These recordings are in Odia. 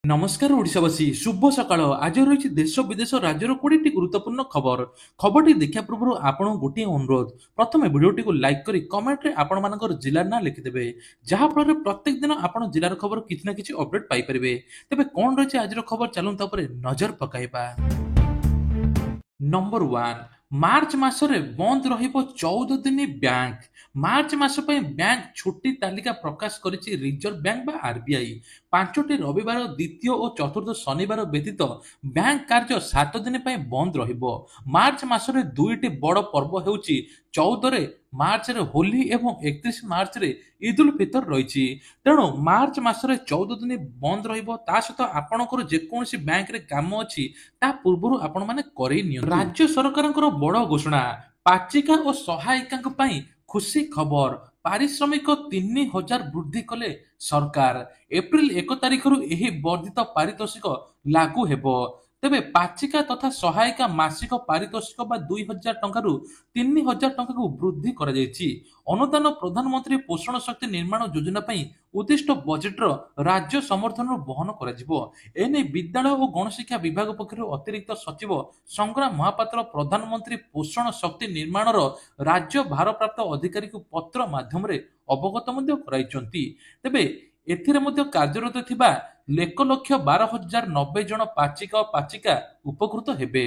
नमस्कार ओडिशावासी शुभ सकाळ आज रही देश विदेश राज्यर 20टी गुरुत्वपूर्ण खबर खबरटी देखा पूर्व आपण गोटे अनुरोध प्रथम भिडियोटी को लाइक करी कमेंट रे आपण मानकर जिला ना लिखिदेवे जहाँफल प्रत्येक दिन आपण जिलार खबर किसी ना किसी अपडेट पाइपर तेज कौन रही आज खबर चलू नजर पकाइबा। नंबर 1 मार्च मासरे बंद रहिबो 14 दिन बैंक मार्च मास पे बैंक छुट्टी तालिका प्रकाश करिछि रिजर्व बैंक बा आरबीआई 5टी रविवार द्वितीय और चतुर्थ शनिवार व्यतीत बैंक कार्य 7 दिन पे बंद रहिबो। मार्च मासरे दुईटी बड़ पर्व हेउछि 14 मार्च रे होली एवं 31 मार्च रे ईद उल फितर रही तेणु मार्च मासरे 14 दिन बंद रहिबो ता सहित आपणकर जेकोसी बैंक रे काम अछि ता पूर्व आपण माने करई नियंतु। राज्य सरकारଙ୍କର बड़ घोषणा पाचिका और सहायिका पई खुशी खबर पारिश्रमिक 3000 वृद्धि कले सरकार एप्रिल 1 तारिख यह वर्धित पारितोषिक लागू हेबो। तेबे पाचिका तथा सहायिका मासिक पारितोषिक 2000 टंका 3000 टंका को वृद्धि करा जायछि। अनुदान प्रधानमंत्री पोषण शक्ति निर्माण योजना पई उद्दिष्ट बजेट राज्य समर्थन बहन करा एने विद्यालय और गणशिक्षा विभाग पक्षर अतिरिक्त सचिव संग्राम महापात्र प्रधानमंत्री पोषण शक्ति निर्माण राज्य भारप्राप्त अधिकारी को पत्र माध्यम अवगत कराइछन्ति। तेबे एथिरे मध्य कार्यरत थिबा 1,12,090 जन पाचिका और पाचिका उपकृत हेबे।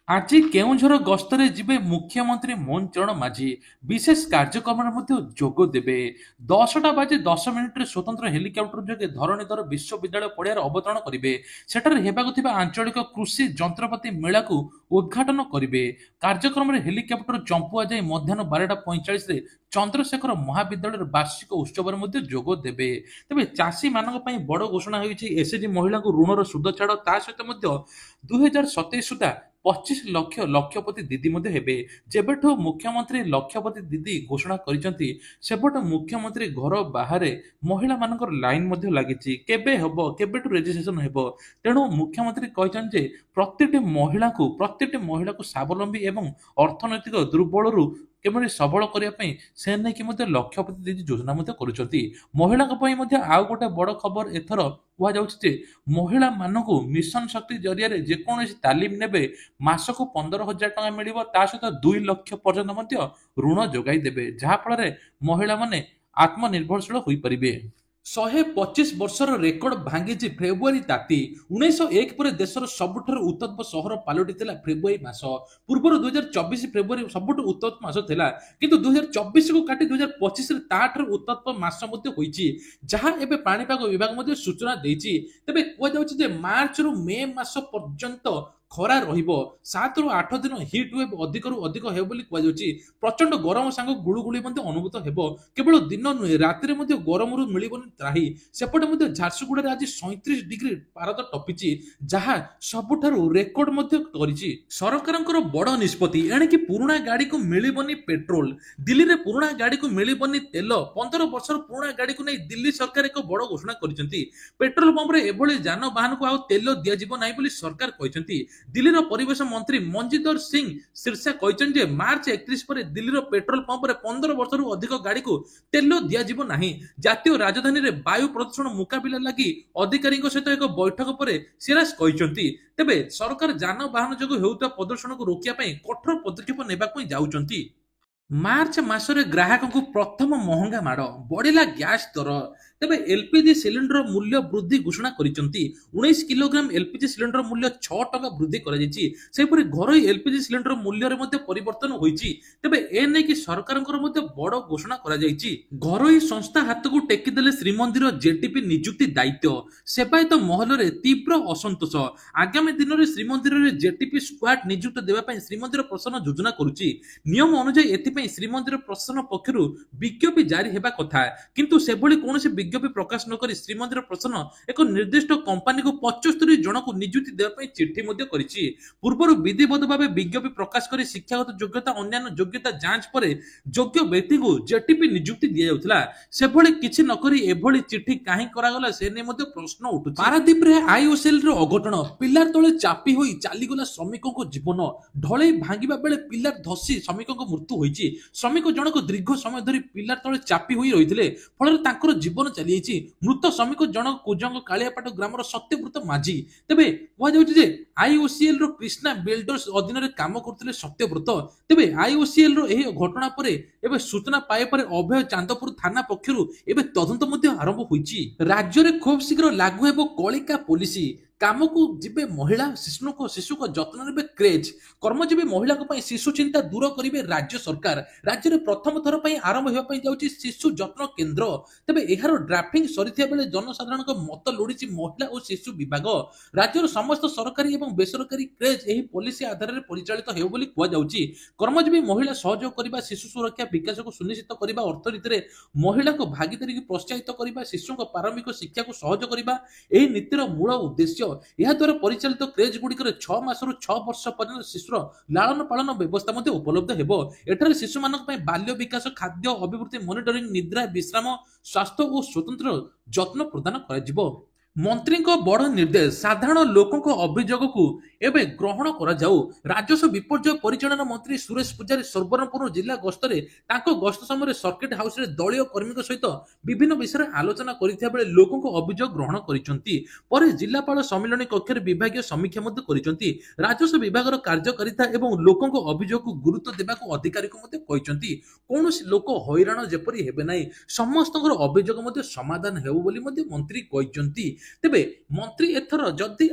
आज केउझर गस्तरे जिबे मुख्यमंत्री मोहन चरण माझी विशेष कार्यक्रम जोग देबे। 10टा बाजे 10 मिनिट स्वतंत्र हेलिकप्टर जोगे धरणीधर विश्वविद्यालय पड़ियार अवतरण करिवे। सेठारे हेबाकु थिबा आंचलिक कृषि जंत्रपाति मेला को उद्घाटन करिवे। कार्यक्रम रे हेलिकप्टर चंपुआ जाई मध्याह्न 12:45 रे चंद्रशेखर महाविद्यालय वार्षिक उत्सव जोग देबे। तेबे चाषी मानक पई बड़ घोषणा होईछि एसएचजी महिला को ऋणर सुध छाड़ ता सहित 2027 सुधा 25 लक्ष लक्षपति दीदी हेबे। जेबेठु मुख्यमंत्री लक्षपति दीदी घोषणा करिसंती सेबठ मुख्यमंत्री घर बाहर महिला मानकर लाइन लागिछि केबे हबो केबेठु रजिस्ट्रेशन हेबो। तेणु मुख्यमंत्री कहिसं जे प्रत्येक महिला को स्वावलंबी एवं अर्थनैतिक दुर्बल केवल सबल करने से नहीं लक्षपति दीदी योजना करुँच। महिला आउ गोटे बड़ खबर एथर कहुचे महिला मानक मिशन शक्ति जरिया जेकोसी तालीम ने मासक 15,000 टंका मिल सहित 2 लाख पर्यंत ऋण जोगाई देवे जहाँफल महिला माने आत्मनिर्भरशील हो पारे। 125 वर्षर रेकर्ड भांगी फेब्रुआरी ताती 1901 पर देशर सबुठ उत्तम सहर पालटी फेब्रुआरी मास पूर्व 2024 फेब्रुआरी सबुठ उत्तम मास थिला किंतु 2024 को काटी 2025 रे ताठर उत्तम मास जहां एबे पाणीपाग विभाग सूचना देछि। तेबे कुआ जाउछि जे मार्च रु मे मास पर्यंत खरा रहिबो 7 रु 8 दिन हिट वेव अधिक रु अधिक हेबो बोली कुआ जाउछि। प्रचंड गरम सांग गुळुगुळी अनुभूत हेबो केवल दिन नुहे राति में गरम रु मिलिबनी त्राही। सेपटे झारसुगुड़ा आज 37 डिग्री पारद टपिछि जहां सबुठारु रेकर्ड करिछि। सरकारଙ୍କର बड़ निष्पत्ति एणिकी पुराणा गाड़ी को मिलिबनी पेट्रोल दिल्ली रे पुराणा गाड़ी को मिलिबनी तेल 15 वर्षर पुराणा गाड़ी को नहीं दिल्ली सरकार एक बड़ घोषणा करिसंती। पेट्रोल पंप रे एभली जानवाहन को आ तेल दिया जिवो नाही बोली सरकार कहिसंती। दिल्लीर परिवेश मंत्री मंजींदर सिंह सिरसा कहते हैं मार्च 31 पर दिल्लीर पेट्रोल पंप रे 15 वर्ष अधिक गाड़ी को तेल दिया जिवो नाही। जातीय राजधानी रे वायु प्रदूषण मुकाबिला लगी अधिकारी सहित एक बैठक पर सिराज कहते तेबे सरकार जानवाहन जो होता प्रदूषण को रोकिया कठोर पदक्षेप नेबाक जाउचंती। मार्च मासरे ग्राहक को प्रथम महंगा माड़ बढ़िला गैस दर। तेबे एलपीजी सिलिंडर मूल्य वृद्धि घोषणा करिसंती 19 किलोग्राम एलपीजी सिलिंडर मूल्य 6 टका वृद्धि करा जायछि। सेपरि घरोई एलपीजी सिलिंडर मूल्य रे मध्ये परिवर्तन होईछि। तेबे ए नै कि सरकारଙ୍କର मध्ये बड़ घोषणा करा जायछि। घरोई संस्था हाथ को टेकी देले श्रीमंदिर जेटीपी नियुक्ति दायित्व सेवायत महल रे तीव्र असंतोष। आगामी दिन रे श्रीमंदिर रे जेटीपी स्क्वाड नियुक्त देबा पई श्रीमंदिर प्रशासन योजना करूछि। नियम अनुसार एथि श्रीमंदिर प्रशासन पक्षर विज्ञप्ति जारी हेबा कथा किंतु सेभली कोनोसी विज्ञप्ति प्रकाश न करी श्रीमंदिर प्रशासन एक निर्दिष्ट कंपनी को 75 जन को नियुक्ति देबा चिट्ठी करिछि। पूर्व विधिवत भाव विज्ञप्ति प्रकाश करी शिक्षागत योग्यता अन्य योग्यता जांच पर योग्य व्यक्ति को जेटीपी नियुक्ति दिया जाउथला सेभली किछि न करी एभली चिट्ठी काहे करागला से ने मध्ये प्रश्न उठुछि। पारादीप रे आईओएसएल रे अघटन पिलार तळे चापी होई चालीगला श्रमिकों को जीवन ढळई भांगिबा बेले पिलार धसी श्रमिकों को मृत्यु होईछि। श्रमिक जनक दीर्घ समय धरी पिलार तळे चापी होई रहिथिले फଳରେ ତାଙ୍କର ଜୀବନ ଚାଲିଯାଇଛି ମୃତ ଶ୍ରମିକ ଜଣକ କୁଜଙ୍ଗ କାଳିଆପାଟ ଗ୍ରାମର ସତ୍ୟବ୍ରତ ମାଝୀ। ତେବେ କୁହାଯାଉଛି ଯେ ଆଇଓସିଏଲ ର କ୍ରିଷ୍ଣା ବିଲ୍ଡର୍ସ ଅଧୀନରେ କାମ କରୁଥିଲେ ସତ୍ୟବ୍ରତ। ତେବେ ଆଇଓସିଏଲ ର ଏହି ଘଟଣା ପରେ ଏବେ ସୂଚନା ପାଇବା ପରେ ଅଭୟ ଚାନ୍ଦପୁର ଥାନା ପକ୍ଷରୁ ଏବେ ତଦନ୍ତ ମଧ୍ୟ ଆରମ୍ଭ ହୋଇଛି। ରାଜ୍ୟରେ ଖୁବ୍ ଶୀଘ୍ର ଲାଗୁ ହେବ କଳିକା ପୋଲିସି। କାମକୁ ଯିବେ ମହିଳା ଶିଶୁଙ୍କ ଯତ୍ନ ନେବେ କ୍ରେଜ। କର୍ମଜୀବୀ ମହିଳାଙ୍କ ପାଇଁ ଶିଶୁ ଚିନ୍ତା ଦୂର କରିବେ ରାଜ୍ୟ ସରକାର। ରାଜ୍ୟରେ ପ୍ରଥମ ଥର ପାଇଁ ଆରମ୍ଭ ହେବା ପାଇଁ ଯାଉଛି ଶିଶୁ ଯତ୍ନ କେନ୍ଦ୍ର। ତେବେ ଏହାର ଡ୍ରାଫ୍ଟିଂ ସରିଥିବା ବେଳେ ଜନସାଧାରଣଙ୍କ ମତ ଲୋଡ଼ିଛି ମହିଳା ଓ ଶିଶୁ ବିଭାଗ। ରାଜ୍ୟର ସମସ୍ତ ସରକାରୀ ଏବଂ ବେସରକାରୀ କ୍ରେଜ ଏହି ପଲିସି ଆଧାରରେ ପରିଚାଳିତ ହେବ ବୋଲି କୁହାଯାଉଛି। କର୍ମଜୀବୀ ମହିଳା ସହଯୋଗ କରିବା, ଶିଶୁ ସୁରକ୍ଷା ବିକାଶକୁ ସୁନିଶ୍ଚିତ କରିବା, ଅର୍ଥନୀତିରେ ମହିଳାଙ୍କ ଭାଗିଦାରୀକୁ ପ୍ରୋତ୍ସାହିତ କରିବା, ଶିଶୁଙ୍କ ପ୍ରାରମ୍ଭିକ ଶିକ୍ଷାକୁ ସହଜ କରିବା ଏହି ନୀତିର ମୂଳ ଉଦ୍ଦେଶ୍ୟ। ଏହାଦ୍ୱାରା ପରିଚାଳିତ କ୍ରେଜ ଗୁଡ଼ିକରେ 6 ମାସରୁ 6 ବର୍ଷ ପର୍ଯ୍ୟନ୍ତ ଶିଶୁର ଲାଳନ ପାଳନ ବ୍ୟବସ୍ଥା ମଧ୍ୟ ଉପଲବ୍ଧ ହେବ। ଏଠାରେ ଶିଶୁମାନଙ୍କ ପାଇଁ ବାଲ୍ୟ ବିକାଶ, ଖାଦ୍ୟ, ଅଭିବୃଦ୍ଧି ମନିଟରିଂ, ନିଦ୍ରା, ବିଶ୍ରାମ, ସ୍ୱାସ୍ଥ୍ୟ ଓ ସ୍ୱତନ୍ତ୍ର ଯତ୍ନ ପ୍ରଦାନ କରାଯିବ। ମନ୍ତ୍ରୀଙ୍କ ବଡ଼ ନିର୍ଦ୍ଦେଶ, ସାଧାରଣ ଲୋକଙ୍କ ଅଭିଯୋଗକୁ ଏବେ ଗ୍ରହଣ କରାଯାଉ। ରାଜସ୍ୱ ବିପର୍ଯ୍ୟୟ ପରିଚାଳନା ମନ୍ତ୍ରୀ ସୁରେଶ ପୂଜାରୀ ସୁବର୍ଣ୍ଣପୁର ଜିଲ୍ଲା ଗସ୍ତରେ ତାଙ୍କ ଗସ୍ତ ସମୟରେ ସର୍କିଟ ହାଉସରେ ଦଳୀୟ କର୍ମୀଙ୍କ ସହିତ ବିଭିନ୍ନ ବିଷୟରେ ଆଲୋଚନା କରିଥିବା ବେଳେ ଲୋକଙ୍କ ଅଭିଯୋଗ ଗ୍ରହଣ କରିଛନ୍ତି। ପରେ ଜିଲ୍ଲାପାଳ ସମ୍ମିଳନୀ କକ୍ଷରେ ବିଭାଗୀୟ ସମୀକ୍ଷା ମଧ୍ୟ କରିଛନ୍ତି। ରାଜସ୍ୱ ବିଭାଗର କାର୍ଯ୍ୟକାରିତା ଏବଂ ଲୋକଙ୍କ ଅଭିଯୋଗକୁ ଗୁରୁତ୍ୱ ଦେବାକୁ ଅଧିକାରୀଙ୍କୁ ମଧ୍ୟ କହିଛନ୍ତି। କୌଣସି ଲୋକ ହଇରାଣ ଯେପରି ହେବେ ନାହିଁ, ସମସ୍ତଙ୍କର ଅଭିଯୋଗ ମଧ୍ୟ ସମାଧାନ ହେବ ବୋଲି ମଧ୍ୟ ମନ୍ତ୍ରୀ କହିଛନ୍ତି। ତେବେ ମନ୍ତ୍ରୀ ଏଥର ଯଦି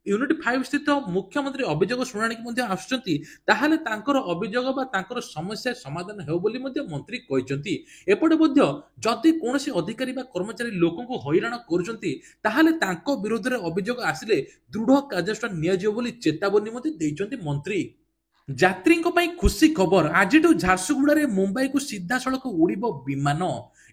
ୟୁନିଟ୍ 5 ସ୍ଥିତ ମୁଖ୍ୟମନ୍ତ୍ରୀ ଅଭିଯୋଗ ଶୁଣାଣିକୁ ମଧ୍ୟ ଆସୁଛନ୍ତି, ତାହେଲେ ତାଙ୍କର ଅଭିଯୋଗ ବା ତାଙ୍କର ସମସ୍ୟା ସମାଧାନ ହେବ ବୋଲି ମଧ୍ୟ ମନ୍ତ୍ରୀ କହିଛନ୍ତି। ଏପଟେ ମଧ୍ୟ ଯଦି କୌଣସି ଅଧିକାରୀ ବା କର୍ମଚାରୀ ଲୋକଙ୍କୁ ହଇରାଣ କରୁଛନ୍ତି, ତାହେଲେ ତାଙ୍କ ବିରୋଧରେ ଅଭିଯୋଗ ଆସିଲେ ଦୃଢ କାର୍ଯ୍ୟାନୁଷ୍ଠାନ ନିଆଯିବ ବୋଲି ଚେତାବନୀ ମଧ୍ୟ ଦେଇଛନ୍ତି ମନ୍ତ୍ରୀ। ଯାତ୍ରୀଙ୍କ ପାଇଁ ଖୁସି ଖବର, ଆଜିଠୁ ଝାରସୁଗୁଡ଼ାରେ ମୁମ୍ବାଇକୁ ସିଧାସଳଖ ଉଡ଼ିବ ବିମାନ।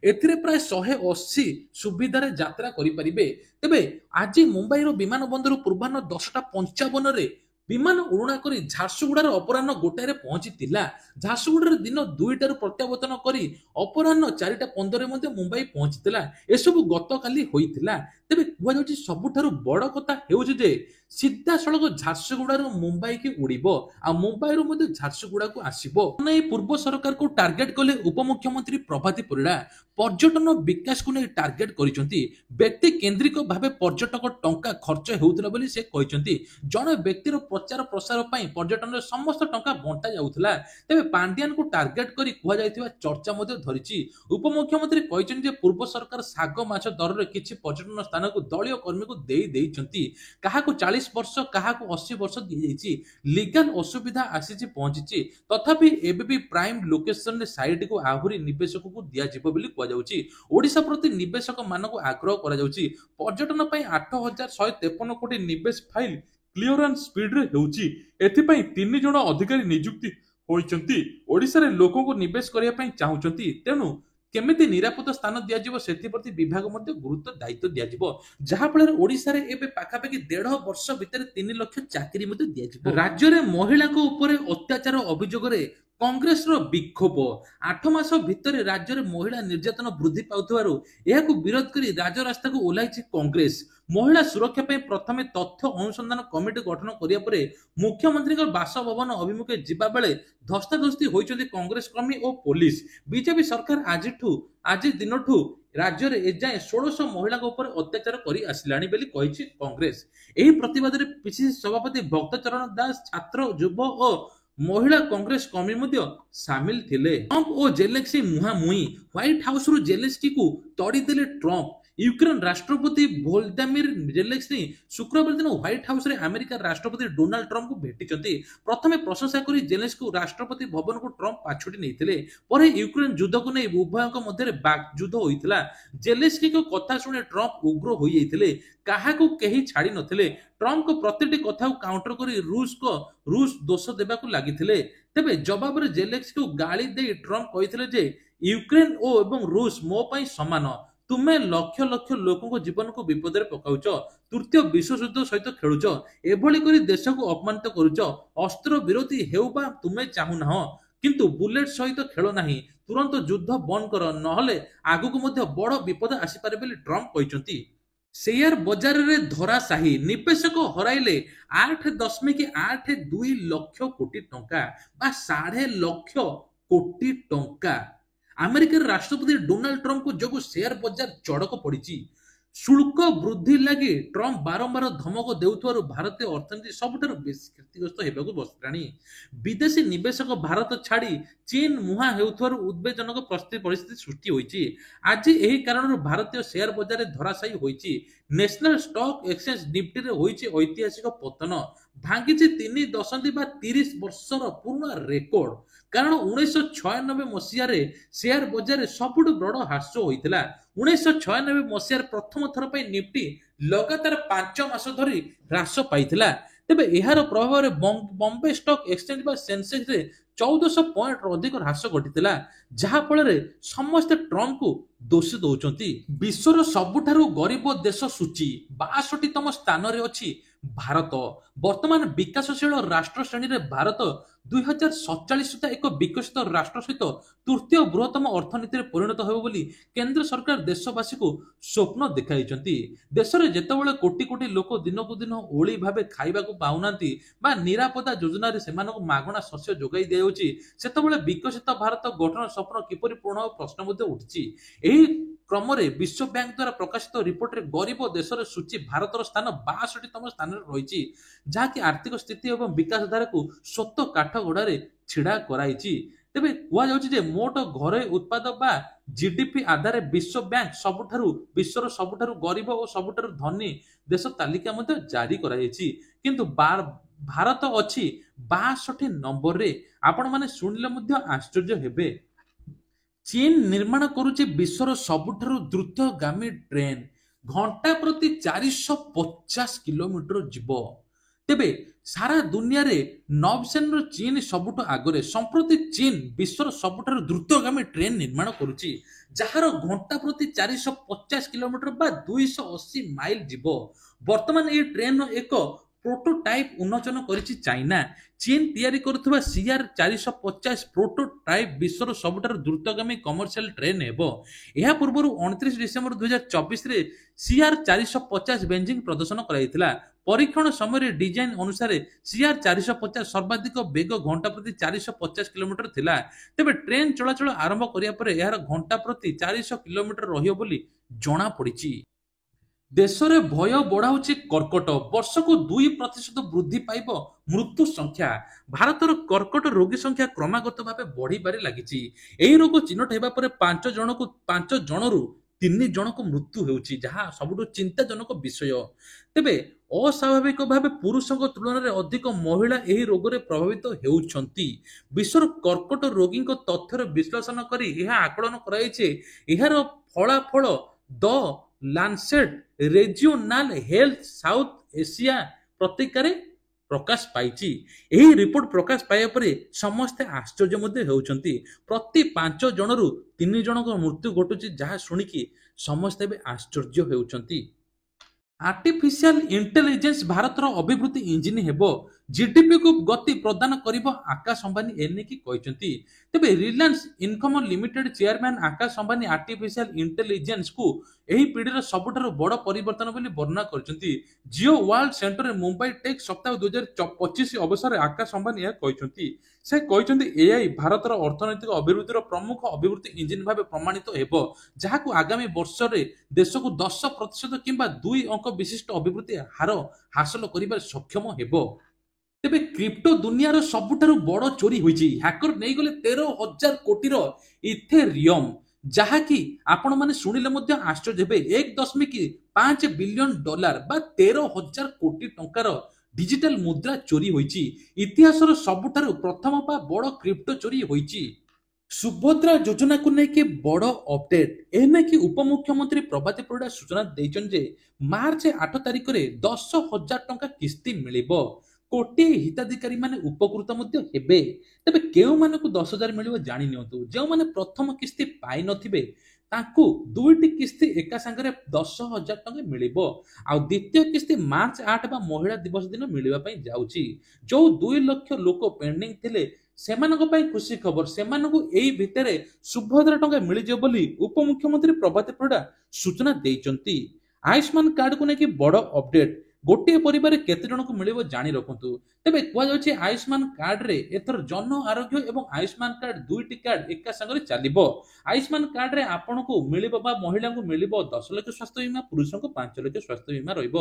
ଏଥିରେ ପ୍ରାୟ 180 ସୁବିଧାରେ ଯାତ୍ରା କରିପାରିବେ। ତେବେ ଆଜି ମୁମ୍ବାଇର ବିମାନ ବନ୍ଦର ପୂର୍ବାହ୍ନ 10:55ରେ ବିମାନ ଉଡ଼ାଣ କରି ଝାରସୁଗୁଡ଼ାର ଅପରାହ୍ନ 1ଟାରେ ପହଞ୍ଚିଥିଲା। ଝାରସୁଗୁଡ଼ାରେ ଦିନ 2ଟାରୁ ପ୍ରତ୍ୟାବର୍ତ୍ତନ କରି ଅପରାହ୍ନ 4:15ରେ ମଧ୍ୟ ମୁମ୍ବାଇ ପହଞ୍ଚିଥିଲା। ଏସବୁ ଗତକାଲି ହୋଇଥିଲା। ତେବେ କୁହାଯାଉଛି ସବୁଠାରୁ ବଡ଼ କଥା ହେଉଛି ଯେ ସିଧାସଳଖ ଝାରସୁଗୁଡ଼ାରୁ ମୁମ୍ବାଇକି ଉଡ଼ିବ, ଆଉ ମୁମ୍ବାଇରୁ ମଧ୍ୟ ଝାରସୁଗୁଡ଼ାକୁ ଆସିବ। ନେଇ ପୂର୍ବ ସରକାରକୁ ଟାର୍ଗେଟ କଲେ ଉପମୁଖ୍ୟମନ୍ତ୍ରୀ ପ୍ରଭାତୀ ପରିଡ଼ା। ପର୍ଯ୍ୟଟନ ବିକାଶକୁ ନେଇ ଟାର୍ଗେଟ କରିଛନ୍ତି। ବ୍ୟକ୍ତି କେନ୍ଦ୍ରିକ ଭାବେ ପର୍ଯ୍ୟଟକ ଟଙ୍କା ଖର୍ଚ୍ଚ ହେଉଥିଲା ବୋଲି ସେ କହିଛନ୍ତି। ଜଣେ ବ୍ୟକ୍ତିର ପ୍ରଚାର ପ୍ରସାର ପାଇଁ ପର୍ଯ୍ୟଟନରେ ସମସ୍ତ ଟଙ୍କା ବଣ୍ଟା ଯାଉଥିଲା। ତେବେ ପାଣ୍ଡିଆନଙ୍କୁ ଟାର୍ଗେଟ କରି କୁହାଯାଇଥିବା ଚର୍ଚ୍ଚା ମଧ୍ୟ ଧରିଛି। ଉପମୁଖ୍ୟମନ୍ତ୍ରୀ କହିଛନ୍ତି ଯେ ପୂର୍ବ ସରକାର ଶାଗ ମାଛ ଦରରେ କିଛି ପର୍ଯ୍ୟଟନ ସ୍ଥାନକୁ ଦଳୀୟ କର୍ମୀଙ୍କୁ ଦେଇଛନ୍ତି। କାହାକୁ 40 ବର୍ଷ, କାହାକୁ 80 ବର୍ଷ ଦିଆଯାଇଛି। ଲିଗାଲ ଅସୁବିଧା ଆସିଛି ପହଞ୍ଚିଛି। ତଥାପି ଏବେ ବି ପ୍ରାଇମ ଲୋକେସନରେ ସାଇଟକୁ ଆହୁରି ନିବେଶକଙ୍କୁ ଦିଆଯିବ ବୋଲି କୁହାଯାଉଛି। ଓଡ଼ିଶା ପ୍ରତି ନିବେଶକ ମାନଙ୍କୁ ଆଗ୍ରହ କରାଯାଉଛି। ପର୍ଯ୍ୟଟନ ପାଇଁ 8,153 କୋଟି ନିବେଶ ଫାଇଲ କ୍ଲିୟରାନ୍ସ ସ୍ପିଡରେ ହେଉଛି। ଏଥିପାଇଁ 3 ଜଣ ଅଧିକାରୀ ନିଯୁକ୍ତି ହୋଇଛନ୍ତି। ଓଡ଼ିଶାରେ ଲୋକଙ୍କୁ ନିବେଶ କରିବା ପାଇଁ ଚାହୁଁଛନ୍ତି, ତେଣୁ କେମିତି ନିରାପଦ ସ୍ଥାନ ଦିଆଯିବ ସେଥିପ୍ରତି ବିଭାଗ ମଧ୍ୟ ଗୁରୁତ୍ୱ ଦାୟିତ୍ୱ ଦିଆଯିବ। ଯାହାଫଳରେ ଓଡ଼ିଶାରେ ଏବେ ପାଖାପାଖି 1.5 ବର୍ଷ ଭିତରେ 3 ଲକ୍ଷ ଚାକିରି ମଧ୍ୟ ଦିଆଯିବ। ରାଜ୍ୟରେ ମହିଳାଙ୍କ ଉପରେ ଅତ୍ୟାଚାର ଅଭିଯୋଗରେ କଂଗ୍ରେସର ବିକ୍ଷୋଭ। 8 ମାସ ଭିତରେ ରାଜ୍ୟରେ ମହିଳା ନିର୍ଯାତନା ବୃଦ୍ଧି ପାଉଥିବାରୁ ଏହାକୁ ବିରୋଧ କରି ରାଜରାସ୍ତାକୁ ଓହ୍ଲାଇଛି କଂଗ୍ରେସ। ମହିଳା ସୁରକ୍ଷା ପାଇଁ ପ୍ରଥମେ ତଥ୍ୟ ଅନୁସନ୍ଧାନ କମିଟି ଗଠନ କରିବା ପରେ ମୁଖ୍ୟମନ୍ତ୍ରୀଙ୍କ ବାସଭବନ ଅଭିମୁଖେ ଯିବା ବେଳେ ଧସ୍ତାଧସ୍ତି ହୋଇଛନ୍ତି କଂଗ୍ରେସ କର୍ମୀ ଓ ପୋଲିସ। ବିଜେପି ସରକାର ଆଜି ଦିନଠୁ ରାଜ୍ୟରେ ଏଯାଏଁ 1600 ମହିଳାଙ୍କ ଉପରେ ଅତ୍ୟାଚାର କରି ଆସିଲାଣି ବୋଲି କହିଛି କଂଗ୍ରେସ। ଏହି ପ୍ରତିବାଦରେ ପିସିସି ସଭାପତି ଭକ୍ତଚରଣ ଦାସ, ଛାତ୍ର, ଯୁବ ଓ ମହିଳା କଂଗ୍ରେସ କର୍ମୀ ମଧ୍ୟ ସାମିଲ ଥିଲେ। ଟ୍ରମ୍ପ ଓ ଜେଲେନ୍ସ୍କି ମୁହାଁମୁହିଁ, ହ୍ୱାଇଟ୍ ହାଉସରୁ ଜେଲେନ୍ସ୍କିଙ୍କୁ ତଡ଼ିଦେଲେ ଟ୍ରମ୍ପ। ୟୁକ୍ରେନ ରାଷ୍ଟ୍ରପତି ଭୋଲଦାମିର ଜେଲେନ୍ସ୍କି ଶୁକ୍ରବାର ଦିନ ହ୍ୱାଇଟ୍ ହାଉସରେ ଆମେରିକା ରାଷ୍ଟ୍ରପତି ଡୋନାଲ୍ଡ ଟ୍ରମ୍ପଙ୍କୁ ଭେଟିଛନ୍ତି। ପ୍ରଥମେ ପ୍ରଶଂସା କରି ଜେଲେନ୍ସ୍କିଙ୍କୁ ରାଷ୍ଟ୍ରପତି ଭବନକୁ ଟ୍ରମ୍ପ ପାଛୋଟି ନେଇଥିଲେ। ପରେ ୟୁକ୍ରେନ ଯୁଦ୍ଧକୁ ନେଇ ଉଭୟଙ୍କ ମଧ୍ୟରେ ବାକ୍ଯୁଦ୍ଧ ହୋଇଥିଲା। ଜେଲେନ୍ସ୍କିଙ୍କ କଥା ଶୁଣି ଟ୍ରମ୍ପ ଉଗ୍ର ହୋଇଯାଇଥିଲେ। କାହାକୁ କେହି ଛାଡ଼ି ନଥିଲେ। ଟ୍ରମ୍ପଙ୍କ ପ୍ରତିଟି କଥାକୁ କାଉଣ୍ଟର କରି ରୁଷ ଦୋଷ ଦେବାକୁ ଲାଗିଥିଲେ। ତେବେ ଜବାବରେ ଜେଲେନ୍ସ୍କିଙ୍କୁ ଗାଳି ଦେଇ ଟ୍ରମ୍ପ କହିଥିଲେ ଯେ ୟୁକ୍ରେନ ଏବଂ ରୁଷ ମୋ ପାଇଁ ସମାନ। ତୁମେ ଲକ୍ଷ ଲକ୍ଷ ଲୋକଙ୍କ ଜୀବନକୁ ବିପଦରେ ପକାଉଛ, ତୃତୀୟ ବିଶ୍ୱଯୁଦ୍ଧ ସହିତ ଖେଳୁଛ, ଏଭଳି କରି ଦେଶକୁ ଅପମାନିତ କରୁଛ। ଅସ୍ତ୍ର ବିରତି ହେଉ ବା ତୁମେ ଚାହୁଁନାହଁ, କିନ୍ତୁ ବୁଲେଟ ସହିତ ଖେଳ ନାହିଁ। ତୁରନ୍ତ ଯୁଦ୍ଧ ବନ୍ଦ କର, ନହେଲେ ଆଗକୁ ମଧ୍ୟ ବଡ଼ ବିପଦ ଆସିପାରେ ବୋଲି ଟ୍ରମ୍ପ କହିଛନ୍ତି। ସେୟାର ବଜାରରେ ଧରାଶାୟୀ, ନିବେଶକ ହରାଇଲେ 8.82 ଲକ୍ଷ କୋଟି ଟଙ୍କା ବା 1.5 ଲକ୍ଷ କୋଟି ଟଙ୍କା। ଆମେରିକାର ରାଷ୍ଟ୍ରପତି ଡୋନାଲ୍ଡ ଟ୍ରମ୍ପଙ୍କ ଯୋଗୁଁ ସେୟାର ବଜାର ଚଡ଼କ ପଡ଼ିଛି। ଶୁଳ୍କ ବୃଦ୍ଧି ଲାଗି ଟ୍ରମ୍ପ ବାରମ୍ବାର ଧମକ ଦେଉଥିବାରୁ ଭାରତୀୟ ଅର୍ଥନୀତି ସବୁଠାରୁ ବେଶୀ କ୍ଷତିଗ୍ରସ୍ତ ହେବାକୁ ବସିଲାଣି। ବିଦେଶୀ ନିବେଶକ ଭାରତ ଛାଡ଼ି ଚୀନ ମୁହାଁ ହେଉଥିବାରୁ ଉଦ୍ବେଗଜନକ ପରିସ୍ଥିତି ସୃଷ୍ଟି ହୋଇଛି। ଆଜି ଏହି କାରଣରୁ ଭାରତୀୟ ସେୟାର ବଜାରରେ ଧରାଶାୟୀ ହୋଇଛି। ନ୍ୟାସନାଲ ଷ୍ଟକ୍ ଏକ୍ସଚେଞ୍ଜ ନିଫ୍ଟିରେ ହୋଇଛି ଐତିହାସିକ ପତନ, ଭାଙ୍ଗିଛି 3 ଦଶନ୍ଧି ବା 30 ବର୍ଷର ପୁରୁଣା ରେକର୍ଡ। କାରଣ 1996 ମସିହାରେ ସେୟାର ବଜାରରେ ସବୁଠୁ ବଡ଼ ହ୍ରାସ ହୋଇଥିଲା। 1996 ମସିହାରେ ପ୍ରଥମ ଥର ପାଇଁ ନିଫ୍ଟି ଲଗାତାର 5 ମାସ ଧରି ହ୍ରାସ ପାଇଥିଲା। ତେବେ ଏହାର ପ୍ରଭାବରେ ବମ୍ବେ ଷ୍ଟକ୍ ଏକ୍ସଚେଞ୍ଜ ବା ସେନ୍ସେକ୍ସରେ 1400 ପଏଣ୍ଟର ଅଧିକ ହ୍ରାସ ଘଟିଥିଲା, ଯାହା ଫଳରେ ସମସ୍ତେ ଟ୍ରମ୍ପକୁ ଦୋଷ ଦେଉଛନ୍ତି। ବିଶ୍ୱର ସବୁଠାରୁ ଗରିବ ଦେଶ ସୂଚୀ 62ତମ ସ୍ଥାନରେ ଅଛି ଭାରତ। ବର୍ତ୍ତମାନ ବିକାଶଶୀଳ ରାଷ୍ଟ୍ର ଶ୍ରେଣୀରେ ଭାରତ 2047 ସୁଦ୍ଧା ଏକ ବିକଶିତ ରାଷ୍ଟ୍ର ସହିତ ତୃତୀୟ ବୃହତ୍ତମ ଅର୍ଥନୀତିରେ ପରିଣତ ହେବ ବୋଲି କେନ୍ଦ୍ର ସରକାର ଦେଶବାସୀଙ୍କୁ ସ୍ୱପ୍ନ ଦେଖାଇଛନ୍ତି। ଦେଶରେ ଯେତେବେଳେ କୋଟି କୋଟି ଲୋକ ଦିନକୁ ଦିନ ଓଳି ଭାବେ ଖାଇବାକୁ ପାଉନାହାନ୍ତି ବା ନିରାପତ୍ତା ଯୋଜନାରେ ସେମାନଙ୍କୁ ମାଗଣା ଶସ୍ୟ ଯୋଗାଇ ଦିଆଯାଉଛି, ସେତେବେଳେ ବିକଶିତ ଭାରତ ଗଠନ ସ୍ୱପ୍ନ କିପରି ପୂରଣ ହେବ ପ୍ରଶ୍ନ ମଧ୍ୟ ଉଠିଛି। ଏହି କ୍ରମରେ ବିଶ୍ୱ ବ୍ୟାଙ୍କ ଦ୍ୱାରା ପ୍ରକାଶିତ ରିପୋର୍ଟରେ ଗରିବ ଦେଶର ସୂଚୀ ଭାରତର ସ୍ଥାନ 62ତମ ସ୍ଥାନରେ ରହିଛି, ଯାହାକି ଆର୍ଥିକ ସ୍ଥିତି ଏବଂ ବିକାଶ ଧାରାକୁ ସ୍ୱତ କାଠଗଡ଼ାରେ ଛିଡ଼ା କରାଇଛି। ତେବେ କୁହାଯାଉଛି ଯେ ମୋଟ ଘରୋଇ ଉତ୍ପାଦ ବା ଜିଡିପି ଆଧାରରେ ବିଶ୍ୱ ବ୍ୟାଙ୍କ ବିଶ୍ୱର ସବୁଠାରୁ ଗରିବ ଓ ସବୁଠାରୁ ଧନୀ ଦେଶ ତାଲିକା ମଧ୍ୟ ଜାରି କରାଯାଇଛି, କିନ୍ତୁ ଭାରତ ଅଛି 62 ନମ୍ବରରେ। ଆପଣମାନେ ଶୁଣିଲେ ମଧ୍ୟ ଆଶ୍ଚର୍ଯ୍ୟ ହେବେ। ଚୀନ ନିର୍ମାଣ କରୁଛି ବିଶ୍ୱର ସବୁଠାରୁ ଦ୍ରୁତଗାମୀ ଟ୍ରେନ, ଘଣ୍ଟା ପ୍ରତି 450 କିଲୋମିଟର ଯିବ। ତେବେ ସାରା ଦୁନିଆରେ ନୌସେନାର ଚୀନ ସବୁଠୁ ଆଗରେ। ସମ୍ପ୍ରତି ଚୀନ ବିଶ୍ୱର ସବୁଠାରୁ ଦ୍ରୁତଗାମୀ ଟ୍ରେନ ନିର୍ମାଣ କରୁଛି, ଯାହାର ଘଣ୍ଟା ପ୍ରତି 450 କିଲୋମିଟର ବା 280 ମାଇଲ ଯିବ। ବର୍ତ୍ତମାନ ଏହି ଟ୍ରେନର ଏକ ପ୍ରୋଟୋଟାଇପ ଉନ୍ମୋଚନ କରିଛି ଚାଇନା। ଚୀନ ତିଆରି କରୁଥିବା CR450 ପ୍ରୋଟୋଟାଇପ ବିଶ୍ୱର ସବୁଠାରୁ ଦ୍ରୁତଗାମୀ କମର୍ସିଆଲ ଟ୍ରେନ ହେବ। ଏହା ପୂର୍ବରୁ 29 ଡିସେମ୍ବର 2024ରେ CR450 ବେଜିଂ ପ୍ରଦର୍ଶନ କରାଯାଇଥିଲା। ପରୀକ୍ଷଣ ସମୟରେ ଡିଜାଇନ ଅନୁସାରେ CR450 ସର୍ବାଧିକ ବେଗ ଘଣ୍ଟା ପ୍ରତି 450 କିଲୋମିଟର ଥିଲା। ତେବେ ଟ୍ରେନ ଚଳାଚଳ ଆରମ୍ଭ କରିବା ପରେ ଏହାର ଘଣ୍ଟା ପ୍ରତି 400 କିଲୋମିଟର ରହିବ ବୋଲି ଜଣାପଡ଼ିଛି। ଦେଶରେ ଭୟ ବଢ଼ାଉଛି କର୍କଟ, ବର୍ଷକୁ 2% ବୃଦ୍ଧି ପାଇବ ମୃତ୍ୟୁ ସଂଖ୍ୟା। ଭାରତର କର୍କଟ ରୋଗୀ ସଂଖ୍ୟା କ୍ରମାଗତ ଭାବେ ବଢ଼ିବାରେ ଲାଗିଛି। ଏହି ରୋଗ ଚିହ୍ନଟ ହେବା ପରେ 5 ଜଣରୁ 3 ଜଣଙ୍କ ମୃତ୍ୟୁ ହେଉଛି, ଯାହା ସବୁଠୁ ଚିନ୍ତାଜନକ ବିଷୟ। ତେବେ ଅସ୍ୱାଭାବିକ ଭାବେ ପୁରୁଷଙ୍କ ତୁଳନାରେ ଅଧିକ ମହିଳା ଏହି ରୋଗରେ ପ୍ରଭାବିତ ହେଉଛନ୍ତି। ବିଶ୍ୱର କର୍କଟ ରୋଗୀଙ୍କ ତଥ୍ୟର ବିଶ୍ଳେଷଣ କରି ଏହା ଆକଳନ କରାଯାଇଛି। ଏହାର ଫଳାଫଳ the Lancet Regional Health South Asia ପତ୍ରିକାରେ ପ୍ରକାଶ ପାଇଛି। ଏହି ରିପୋର୍ଟ ପ୍ରକାଶ ପାଇବା ପରେ ସମସ୍ତେ ଆଶ୍ଚର୍ଯ୍ୟ ମଧ୍ୟ ହେଉଛନ୍ତି। ପ୍ରତି 5 ଜଣରୁ 3 ଜଣଙ୍କ ମୃତ୍ୟୁ ଘଟୁଛି, ଯାହା ଶୁଣିକି ସମସ୍ତେ ଏବେ ଆଶ୍ଚର୍ଯ୍ୟ ହେଉଛନ୍ତି। ଆର୍ଟିଫିସିଆଲ ଇଣ୍ଟେଲିଜେନ୍ସ ଭାରତର ଅଭିବୃଦ୍ଧି ଇଞ୍ଜିନ ହେବ, ଜିଡିପିକୁ ଗତି ପ୍ରଦାନ କରିବ, ଆକାଶ ଅମ୍ବାନୀ ଏନେକି କହିଛନ୍ତି। ତେବେ Reliance ଇନଫୋମ limited chairman Akash Ambani artificial ଇଣ୍ଟେଲିଜେନ୍ସକୁ ଏହି ପିଢ଼ିର ସବୁଠାରୁ ବଡ଼ ପରିବର୍ତ୍ତନ ବୋଲି ବର୍ଣ୍ଣନା କରିଛନ୍ତି। ଜିଓ ୱାର୍ଲ୍ଡ ସେଣ୍ଟରରେ ମୁମ୍ବାଇ ଟେକ୍ ସପ୍ତାହ 2025 ଅବସରରେ ଆକାଶ ଅମ୍ବାନୀ ଏହା କହିଛନ୍ତି। ସେ କହିଛନ୍ତି ଏଆଇ ଭାରତର ଅର୍ଥନୈତିକ ଅଭିବୃଦ୍ଧିର ପ୍ରମୁଖ ଅଭିବୃଦ୍ଧି ଇଞ୍ଜିନ ଭାବେ ପ୍ରମାଣିତ ହେବ, ଯାହାକୁ ଆଗାମୀ ବର୍ଷରେ ଦେଶକୁ 10% କିମ୍ବା 2 ଅଙ୍କ ବିଶିଷ୍ଟ ଅଭିବୃଦ୍ଧି ହାର ହାସଲ କରିବାରେ ସକ୍ଷମ ହେବ। ତେବେ କ୍ରିପ୍ଟୋ ଦୁନିଆର ସବୁଠାରୁ ବଡ଼ ଚୋରି ହୋଇଛି। ହ୍ୟାକର ନେଇଗଲେ 13,000 କୋଟିର ଇଥେରିୟମ, ଯାହାକି ଆପଣମାନେ ଶୁଣିଲେ ମଧ୍ୟ ଆଶ୍ଚର୍ଯ୍ୟ ହେବେ। $1.5 ବିଲିୟନ ବା 13,000 କୋଟି ଟଙ୍କାର ଡିଜିଟାଲ ମୁଦ୍ରା ଚୋରି ହୋଇଛି। ଇତିହାସର ସବୁଠାରୁ ପ୍ରଥମ ବା ବଡ଼ କ୍ରିପ୍ଟୋ ଚୋରି ହୋଇଛି। ସୁଭଦ୍ରା ଯୋଜନାକୁ ନେଇକି ବଡ଼ ଅପଡେଟ୍। ଏନେକି ଉପମୁଖ୍ୟମନ୍ତ୍ରୀ ପ୍ରଭାତୀ ପରିଡ଼ା ସୂଚନା ଦେଇଛନ୍ତି ଯେ ମାର୍ଚ୍ଚ 8 ତାରିଖରେ 10,000 ଟଙ୍କା କିସ୍ତି ମିଳିବ। କୋଟିଏ ହିତାଧିକାରୀମାନେ ଉପକୃତ ମଧ୍ୟ ହେବେ। ତେବେ କେଉଁମାନଙ୍କୁ 10,000 ମିଳିବ ଜାଣି ନିଅନ୍ତୁ। ଯେଉଁମାନେ ପ୍ରଥମ କିସ୍ତି ପାଇନଥିବେ ତାଙ୍କୁ 2ଟି କିସ୍ତି ଏକା ସାଙ୍ଗରେ 10,000 ଟଙ୍କା ମିଳିବ। ଆଉ ଦ୍ୱିତୀୟ କିସ୍ତି ମାର୍ଚ୍ଚ 8 ବା ମହିଳା ଦିବସ ଦିନ ମିଳିବା ପାଇଁ ଯାଉଛି। ଯେଉଁ 2 ଲକ୍ଷ ଲୋକ ପେଣ୍ଡିଂ ଥିଲେ ସେମାନଙ୍କ ପାଇଁ ଖୁସି ଖବର, ସେମାନଙ୍କୁ ଏହି ଭିତରେ ସୁଭଦ୍ରା ଟଙ୍କା ମିଳିଯିବ ବୋଲି ଉପମୁଖ୍ୟମନ୍ତ୍ରୀ ପ୍ରଭାତୀ ପରିଡ଼ା ସୂଚନା ଦେଇଛନ୍ତି। ଆୟୁଷ୍ମାନ କାର୍ଡକୁ ନେଇକି ବଡ଼ ଅପଡେଟ୍। ଗୋଟିଏ ପରିବାରରେ କେତେ ଜଣଙ୍କୁ ମିଳିବ ଜାଣି ରଖନ୍ତୁ। ତେବେ କୁହାଯାଉଛି ଆୟୁଷ୍ମାନ କାର୍ଡରେ ଏଥର ଜନ ଆରୋଗ୍ୟ ଏବଂ ଆୟୁଷ୍ମାନ କାର୍ଡ ଦୁଇଟି କାର୍ଡ ଏକା ସାଙ୍ଗରେ ଚାଲିବ। ଆୟୁଷ୍ମାନ କାର୍ଡରେ ଆପଣଙ୍କୁ ମିଳିବ ବା ମହିଳାଙ୍କୁ ମିଳିବ 10 ଲକ୍ଷ ସ୍ୱାସ୍ଥ୍ୟ ବୀମା, ପୁରୁଷଙ୍କୁ 5 ଲକ୍ଷ ସ୍ୱାସ୍ଥ୍ୟ ବୀମା ରହିବ।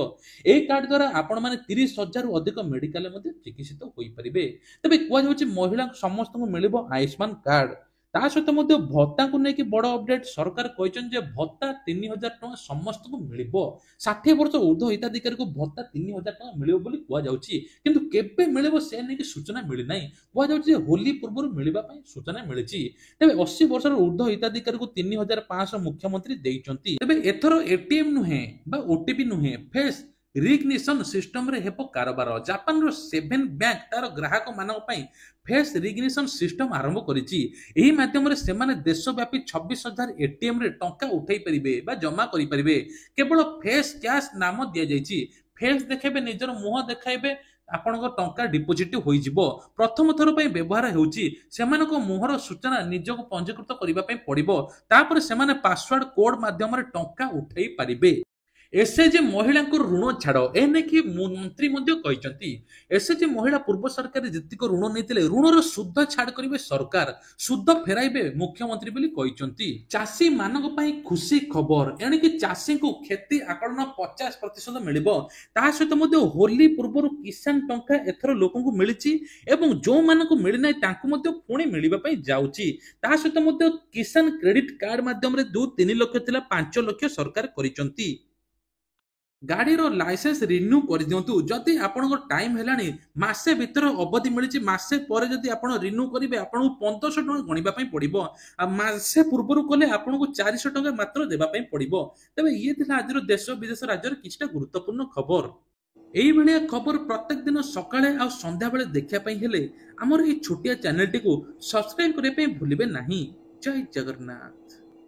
ଏହି କାର୍ଡ ଦ୍ୱାରା ଆପଣମାନେ 30,000ରୁ ଅଧିକ ମେଡିକାଲରେ ମଧ୍ୟ ଚିକିତ୍ସିତ ହୋଇପାରିବେ। ତେବେ କୁହାଯାଉଛି ମହିଳା ସମସ୍ତଙ୍କୁ ମିଳିବ ଆୟୁଷ୍ମାନ କାର୍ଡ। ତା ସହିତ ମଧ୍ୟ ଭତ୍ତାକୁ ନେଇକି ବଡ ଅପଡେଟ, ସରକାର କହିଛନ୍ତି ଯେ ଭତ୍ତା 3,000 ଟଙ୍କା ସମସ୍ତଙ୍କୁ ମିଳିବ। 60 ବର୍ଷ ଉର୍ଦ୍ଧ୍ୱ ହିତାଧିକାରୀଙ୍କୁ ଭତ୍ତା 3,000 ଟଙ୍କା ମିଳିବ ବୋଲି କୁହାଯାଉଛି, କିନ୍ତୁ କେବେ ମିଳିବ ସେ ନେଇକି ସୂଚନା ମିଳିନାହିଁ। କୁହାଯାଉଛି ଯେ ହୋଲି ପୂର୍ବରୁ ମିଳିବା ପାଇଁ ସୂଚନା ମିଳିଛି। ତେବେ 80 ବର୍ଷର ଉର୍ଦ୍ଧ୍ୱ ହିତାଧିକାରୀଙ୍କୁ 3,500 ମୁଖ୍ୟମନ୍ତ୍ରୀ ଦେଇଛନ୍ତି। ତେବେ ଏଥର ଏଟିଏମ୍ ନୁହେଁ ବା ଓଟିପି ନୁହେଁ, ଫେସ୍ ରିକଗ୍ନିସନ ସିଷ୍ଟମରେ ହେବ କାରବାର। ଜାପାନର 7 ବ୍ୟାଙ୍କ ତାର ଗ୍ରାହକ ମାନଙ୍କ ପାଇଁ ଫେସ୍ ରିକଗ୍ନିସନ ସିଷ୍ଟମ ଆରମ୍ଭ କରିଛି। ଏହି ମାଧ୍ୟମରେ ସେମାନେ ଦେଶବ୍ୟାପୀ 26,000 ଏଟିଏମ୍ରେ ଟଙ୍କା ଉଠାଇ ପାରିବେ ବା ଜମା କରିପାରିବେ। କେବଳ ଫେସ୍ କ୍ୟାଶ ନାମ ଦିଆଯାଇଛି। ଫେସ୍ ଦେଖାଇବେ, ନିଜର ମୁହଁ ଦେଖାଇବେ, ଆପଣଙ୍କ ଟଙ୍କା ଡିପୋଜିଟ ହୋଇଯିବ। ପ୍ରଥମ ଥର ପାଇଁ ବ୍ୟବହାର ହେଉଛି। ସେମାନଙ୍କ ମୁହଁର ସୂଚନା ନିଜକୁ ପଞ୍ଜୀକୃତ କରିବା ପାଇଁ ପଡିବ। ତାପରେ ସେମାନେ ପାସୱାର୍ଡ କୋଡ ମାଧ୍ୟମରେ ଟଙ୍କା ଉଠାଇ ପାରିବେ। ଏସଏଚଜି ମହିଳାଙ୍କୁ ଋଣ ଛାଡ଼, ଏ ନେଇକି ମନ୍ତ୍ରୀ ମଧ୍ୟ କହିଛନ୍ତି। ଏସଏଚଜି ମହିଳା ପୂର୍ବ ସରକାରରେ ଯେତିକ ଋଣ ନେଇଥିଲେ, ଋଣର ସୁଧ ଛାଡ଼ କରିବେ ସରକାର, ସୁଧ ଫେରାଇବେ ମୁଖ୍ୟମନ୍ତ୍ରୀ ବୋଲି କହିଛନ୍ତି। ଚାଷୀ ମାନଙ୍କ ପାଇଁ ଖୁସି ଖବର, ଏଣିକି ଚାଷୀଙ୍କୁ କ୍ଷତି ଆକଳନ 50% ମିଳିବ। ତା ସହିତ ମଧ୍ୟ ହୋଲି ପୂର୍ବରୁ କିଷାନ ଟଙ୍କା ଏଥର ଲୋକଙ୍କୁ ମିଳିଛି ଏବଂ ଯୋଉମାନଙ୍କୁ ମିଳିନାହିଁ ତାଙ୍କୁ ମଧ୍ୟ ପୁଣି ମିଳିବା ପାଇଁ ଯାଉଛି। ତା ସହିତ ମଧ୍ୟ କିଷାନ କ୍ରେଡିଟ କାର୍ଡ ମାଧ୍ୟମରେ ଯୋଉ 3 ଲକ୍ଷ ଥିଲା 5 ଲକ୍ଷ ସରକାର କରିଛନ୍ତି। ଗାଡିର ଲାଇସେନ୍ସ ରିନ୍ୟୁ କରିଦିଅନ୍ତୁ। ଯଦି ଆପଣଙ୍କ ଟାଇମ ହେଲାଣି, ମାସେ ଭିତରେ ଅବଧି ମିଳିଛି, ମାସେ ପରେ ଯଦି ଆପଣ ରିନ୍ୟୁ କରିବେ ଆପଣଙ୍କୁ 1,500 ଟଙ୍କା ଗଣିବା ପାଇଁ ପଡିବ। ଆଉ ମାସେ ପୂର୍ବରୁ କଲେ ଆପଣଙ୍କୁ 400 ଟଙ୍କା ମାତ୍ର ଦେବା ପାଇଁ ପଡିବ। ତେବେ ଇଏ ଥିଲା ଆଜିର ଦେଶ ବିଦେଶ ରାଜ୍ୟର କିଛିଟା ଗୁରୁତ୍ୱପୂର୍ଣ୍ଣ ଖବର। ଏଇଭଳିଆ ଖବର ପ୍ରତ୍ୟେକ ଦିନ ସକାଳେ ଆଉ ସନ୍ଧ୍ୟାବେଳେ ଦେଖିବା ପାଇଁ ହେଲେ ଆମର ଏହି ଛୋଟିଆ ଚ୍ୟାନେଲଟିକୁ ସବସ୍କ୍ରାଇବ କରିବା ପାଇଁ ଭୁଲିବେ ନାହିଁ। ଜୟ ଜଗନ୍ନାଥ।